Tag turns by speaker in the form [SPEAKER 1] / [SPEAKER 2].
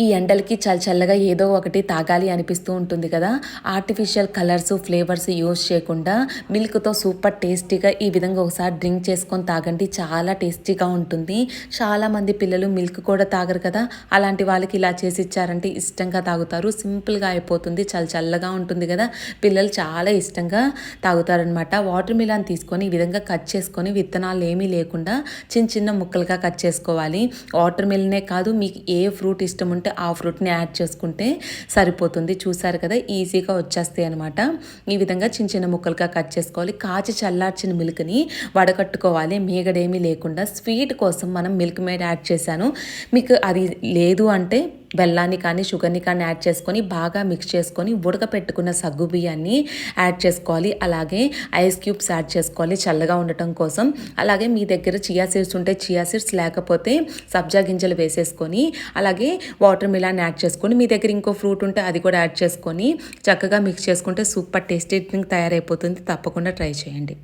[SPEAKER 1] ఈ ఎండలకి చల్లగా ఏదో ఒకటి తాగాలి అనిపిస్తూ ఉంటుంది కదా. ఆర్టిఫిషియల్ కలర్స్, ఫ్లేవర్స్ యూజ్ చేయకుండా మిల్క్తో సూపర్ టేస్టీగా ఈ విధంగా ఒకసారి డ్రింక్ చేసుకొని తాగండి. చాలా టేస్టీగా ఉంటుంది. చాలామంది పిల్లలు మిల్క్ కూడా తాగరు కదా. అలాంటి వాళ్ళకి ఇలా చేసి ఇచ్చారంటే ఇష్టంగా తాగుతారు. సింపుల్గా అయిపోతుంది. చల్లగా ఉంటుంది కదా. పిల్లలు చాలా ఇష్టంగా తాగుతారనమాట. వాటర్ మిలాన్ తీసుకొని ఈ విధంగా కట్ చేసుకొని విత్తనాలు ఏమీ లేకుండా చిన్న ముక్కలుగా కట్ చేసుకోవాలి. వాటర్ మిలనే కాదు, మీకు ఏ ఫ్రూట్ ఇష్టం ఉంటే ఆ ఫ్రూట్ని యాడ్ చేసుకుంటే సరిపోతుంది. చూసారు కదా, ఈజీగా వచ్చేస్తాయి అనమాట. ఈ విధంగా చిన్న ముక్కలుగా కట్ చేసుకోవాలి. కాచి చల్లార్చిన మిల్క్ని వడకట్టుకోవాలి, మీగడేమీ లేకుండా. స్వీట్ కోసం మనం మిల్క్ మేడ్ యాడ్ చేశాను. మీకు అది లేదు అంటే బెల్లాన్ని కానీ షుగర్ని కానీ యాడ్ చేసుకొని బాగా మిక్స్ చేసుకొని ఉడకపెట్టుకున్న సగ్గు బియ్యాన్ని యాడ్ చేసుకోవాలి. అలాగే ఐస్ క్యూబ్స్ యాడ్ చేసుకోవాలి చల్లగా ఉండటం కోసం. అలాగే మీ దగ్గర చియా సీడ్స్ ఉంటే చియా సీడ్స్, లేకపోతే సబ్జా గింజలు వేసేసుకొని అలాగే వాటర్ మిలాన్ యాడ్ చేసుకొని, మీ దగ్గర ఇంకో ఫ్రూట్ ఉంటే అది కూడా యాడ్ చేసుకొని చక్కగా మిక్స్ చేసుకుంటే సూపర్ టేస్టీ డ్రింక్ తయారైపోతుంది. తప్పకుండా ట్రై చేయండి.